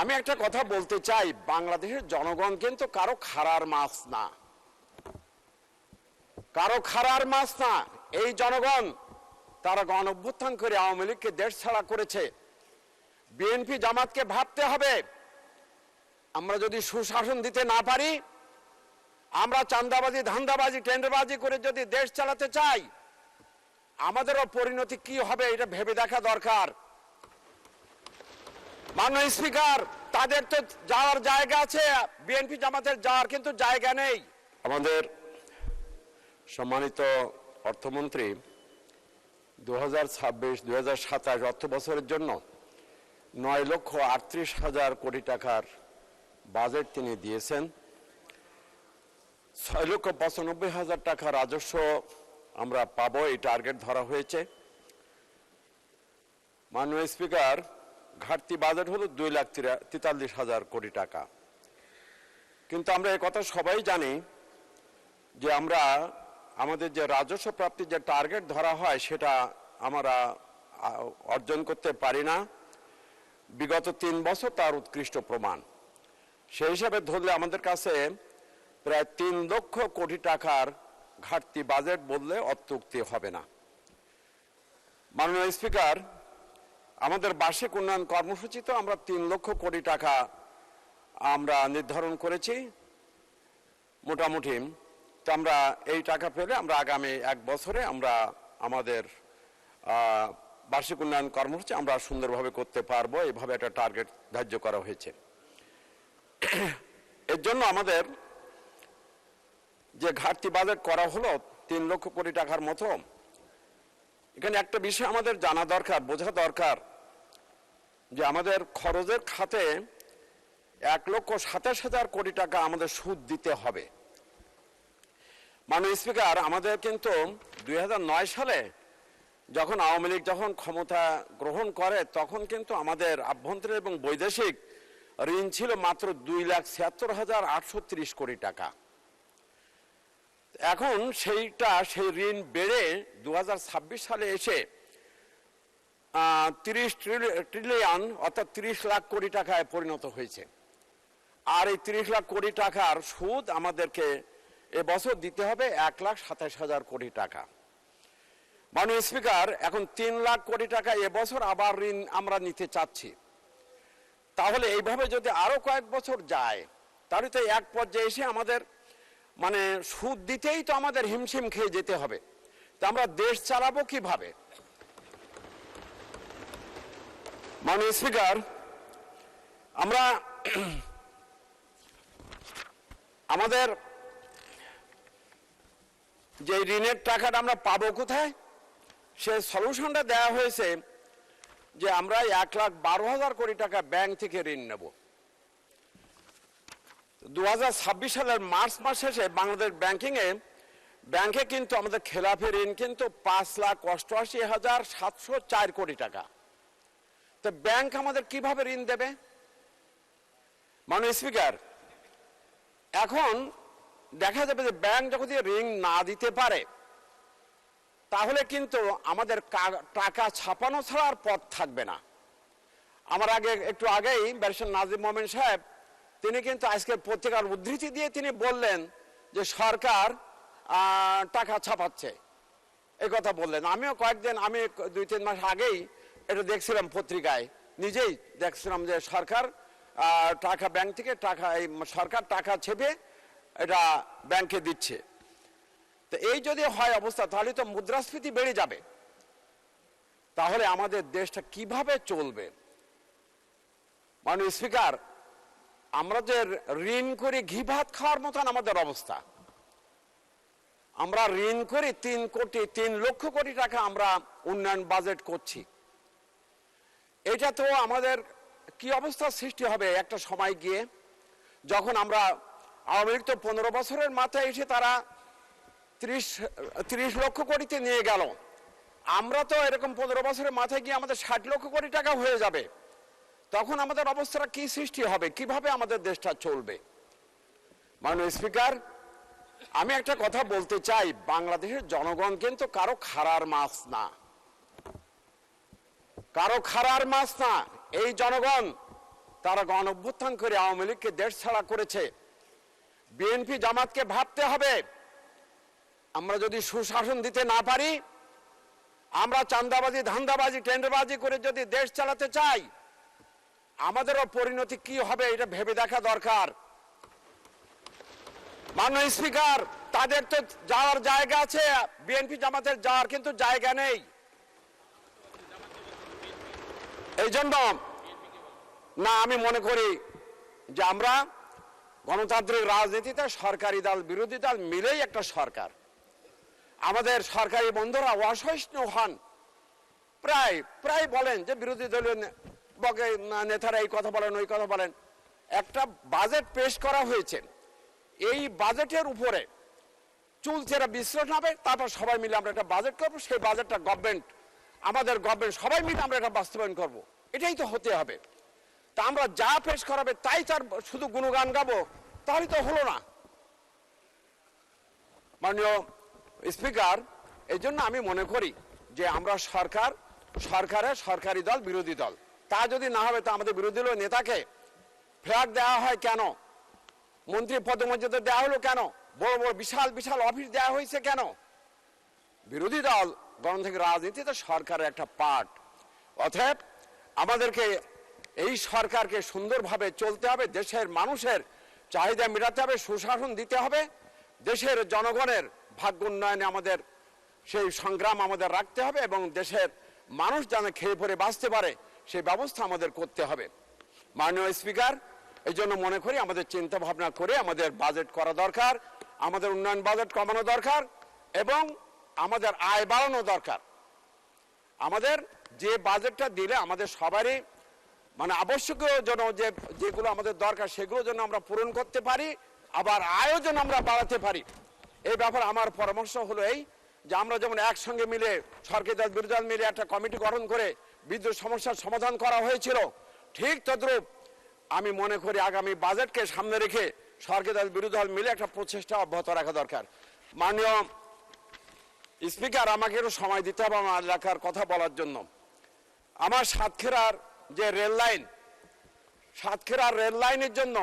আমি একটা কথা বলতে চাই, বাংলাদেশের জনগণ কিন্তু কারো খাড়ার মাছ না, কারো খাড়ার মাছ না। এই জনগণ তারা গণ অভ্যুত্থান করে আওয়ামী লীগকে দেশ ছাড়া করেছে। বিএনপি জামাতকে ভাবতে হবে, আমরা যদি সুশাসন দিতে না পারি, আমরা চাঁদাবাজি ধান্দাবাজি টেন্ডারবাজি করে যদি দেশ চালাতে চাই, আমাদেরও পরিণতি কি হবে এটা ভেবে দেখা দরকার। মাননীয় স্পিকার, তাদের তো যাওয়ার জায়গা আছে, বিএনপি জামাতের যাওয়ার কিন্তু জায়গা নেই। আমাদের সম্মানিত অর্থমন্ত্রী 2026-2027 অর্থ বছরের জন্য 9,38,000 কোটি টাকার বাজেট তিনি দিয়েছেন। 6,95,000 টাকা রাজস্ব আমরা পাবো, এই টার্গেট ধরা হয়েছে। মাননীয় স্পিকার, ঘাটতি বাজেট হলো 2,43,000 কোটি টাকা। কিন্তু আমরা এই কথা সবাই জানি যে আমরা আমাদের যে রাজস্ব প্রাপ্তির যে টার্গেট ধরা হয় সেটা আমরা অর্জন করতে পারি না। বিগত 3 বছর তার উৎকৃষ্ট প্রমাণ। সেই হিসাবে ধরলে আমাদের কাছে প্রায় 3 লক্ষ কোটি টাকার ঘাটতি বাজেট বললে অত্যুক্তি হবে না। মাননীয় স্পিকার, আমাদের বার্ষিক উন্নয়ন কর্মসূচিতে আমরা 3 লক্ষ কোটি টাকা আমরা নির্ধারণ করেছি মোটামুটি। তো আমরা এই টাকা পেলে আমরা আগামী 1 বছরে আমরা আমাদের বার্ষিক উন্নয়ন কর্মসূচি আমরা সুন্দরভাবে করতে পারবো, এইভাবে একটা টার্গেট ধার্য করা হয়েছে। এর জন্য আমাদের যে ঘাটতি বাজেট করা হলো 3 লক্ষ কোটি টাকার মতো, এখানে একটা বিষয় আমাদের জানা দরকার, বোঝা দরকার যে আমাদের খরচের খাতে 1,27,000 কোটি টাকা আমাদের সুদ দিতে হবে। মাননীয় স্পিকার, আমাদের কিন্তু 2009 সালে যখন আওয়ামী লীগ যখন ক্ষমতা গ্রহণ করে তখন কিন্তু আমাদের আভ্যন্তরীণ এবং বৈদেশিক ঋণ ছিল মাত্র 2,76,830 কোটি টাকা। এখন সেই ঋণ বেড়ে 2026 সালে এসে 30 ট্রিলিয়ন অর্থাৎ 30 লাখ কোটি টাকায় পরিণত হয়েছে। আর এই 30 লাখ কোটি টাকার সুদ আমাদেরকে এবছর দিতে হবে 1,27,000 কোটি টাকা। মাননীয় স্পিকার, এখন 3 লাখ কোটি টাকা এবছর আবার ঋণ আমরা নিতে চাচ্ছি। তাহলে এইভাবে যদি আরো কয়েক বছর যায় তাহলে তো এক পর্যায়ে এসে আমাদের মানে সুদ দিতেই তো আমাদের হিমশিম খেয়ে যেতে হবে। তা আমরা দেশ চালাবো কিভাবে? মাননীয় স্পিকার, আমরা আমাদের যে ঋণের টাকাটা আমরা পাবো কোথায়, সে সলিউশনটা দেওয়া হয়েছে যে আমরা 1,12,000 কোটি টাকা ব্যাংক থেকে ঋণ নেব। 2026 সালের মার্চ মাস শেষে বাংলাদেশ ব্যাংকে কিন্তু আমাদের খেলাপি ঋণ কিন্তু 5,88,704 কোটি টাকা। তো ব্যাংক আমাদের কিভাবে ঋণ দেবে? মাননীয় স্পিকার, এখন দেখা যাবে যে ব্যাংক যখন ঋণ না দিতে পারে তাহলে কিন্তু আমাদের টাকা ছাপানো ছাড়া আর পথ থাকবে না। আমার একটু আগেই ব্যারিস্টার নাজিম মোমেন সাহেব তিনি কিন্তু আজকের পত্রিকার উদ্ধৃতি দিয়ে তিনি বললেন যে সরকার টাকা ছাপাচ্ছে, এই কথা বললেন। আমিও আমি 2-3 মাস আগেই এটা দেখছিলাম পত্রিকায়, নিজেই দেখছিলাম যে সরকার টাকা ব্যাংক থেকে সরকার টাকা ছেপে এটা ব্যাংকে দিচ্ছে। তো এই যদি হয় অবস্থা তাহলে তো মুদ্রাস্ফীতি বেড়ে যাবে, তাহলে আমাদের দেশটা কিভাবে চলবে? মাননীয় স্পিকার, আমরা যে ঋণ করে ঘি ভাত খাওয়ার মতন আমাদের অবস্থা। আমরা ঋণ করে 3 লক্ষ কোটি টাকা আমরা উন্নয়ন বাজেট করছি। এটা তো আমাদের কি অবস্থা সৃষ্টি হবে একটা সময় গিয়ে, যখন আমরা আওয়ামী লীগ তো 15 বছরের মাথায় এসে তারা 30 লক্ষ কোটিতে নিয়ে গেল। আমরা তো এরকম 15 বছরের মাথায় গিয়ে আমাদের 60 লক্ষ কোটি টাকা হয়ে যাবে। তখন আমাদের অবস্থাটা কি সৃষ্টি হবে, কিভাবে আমাদের দেশটা চলবে? মাননীয় স্পিকার, আমি একটা কথা বলতে চাই, বাংলাদেশের জনগণ কিন্তু কারো খাড়ার মাছ না, কারো খাড়ার মাছ না। এই জনগণ তারা গণ অভ্যুত্থান করে আওয়ামী লীগকে দেশ ছাড়া করেছে। বিএনপি জামাতকে ভাবতে হবে, আমরা যদি সুশাসন দিতে না পারি, আমরা চাঁদাবাজি ধান্দাবাজি টেন্ডারবাজি করে যদি দেশ চালাতে চাই, আমাদেরও পরিণতি কি হবে এটা ভেবে দেখা দরকার। মাননীয় স্পিকার, তাদের তো যাওয়ার জায়গা আছে, বিএনপি জামাতের যাওয়ার কিন্তু জায়গা নেই। এই জন্য না, আমি মনে করি যে আমরা গণতান্ত্রিক রাজনীতিতে সরকারি দল বিরোধী দল মিলেই একটা সরকার। আমাদের সরকারি বন্ধুরা অসহিষ্ণু হন, প্রায় বলেন যে বিরোধী দলীয় নেতারা এই কথা বলেন ওই কথা বলেন। একটা বাজেট পেশ করা হয়েছে, এই বাজেটের উপরে চুলচেরা বিশ্লেষণ হবে, তারপর সবাই মিলে আমরা একটা বাজেট করবো, সেই বাজেটটা আমাদের গভর্নমেন্ট সবাই মিলে আমরা এটা বাস্তবায়ন করব। এটাই তো হতে হবে। তা আমরা যা পেশ করাবে তাই তার শুধু গুণগান গাবো, তাহলে তো হলো না। মাননীয় স্পিকার, এই জন্য আমি মনে করি যে আমরা সরকারের সরকারি দল বিরোধী দল, তা যদি না হবে তা আমাদের বিরোধী দলীয় নেতাকে ফ্ল্যাগ দেওয়া হয় কেন, মন্ত্রী পদমর্যাদা দেওয়া হলো কেন, বড় বড় বিশাল বিশাল অফিস দেওয়া হয়েছে কেন? বিরোধী দল গণতান্ত্রিক রাজনীতিতে সরকারের একটা পার্ট। অতএব আমাদেরকে এই সরকারকে সুন্দরভাবে চলতে হবে, দেশের মানুষের চাহিদা মেটাতে হবে, সুশাসন দিতে হবে, দেশের জনগণের ভাগ্য উন্নয়নে আমাদের সেই সংগ্রাম আমাদের রাখতে হবে এবং দেশের মানুষ যেন খেয়ে পরে বাঁচতে পারে সেই ব্যবস্থা আমাদের করতে হবে। মাননীয় স্পিকার, এই জন্য মনে করি আমাদের চিন্তা ভাবনা করে আমাদের বাজেট করা দরকার, আমাদের উন্নয়ন বাজেট কমানো দরকার এবং আমাদের আয় বাড়ানো দরকার। আমাদের যে বাজেটটা দিলে আমাদের সবারই আবশ্যকীয় জন্য যেগুলো আমাদের দরকার সেগুলো যেন আমরা পূরণ করতে পারি, আবার আয়ও যেন আমরা বাড়াতে পারি। এই ব্যাপারে আমার পরামর্শ হলো এই যে আমরা যেমন একসঙ্গে মিলে সরকারি দল বিরোধী দল মিলে একটা কমিটি গঠন করে বিদ্যুৎ সমস্যার সমাধান করা হয়েছিল, ঠিক তদ্রূপ আমি মনে করি আগামী বাজেটকে সামনে রেখে সরকারি দল বিরোধী দল মিলে একটা প্রচেষ্টা অব্যাহত রাখা দরকার। মাননীয় স্পিকার, আমাকে একটু সময় দিতে হবে আমার এলাকার কথা বলার জন্য। আমার সাতক্ষীরার যে রেল লাইনের জন্য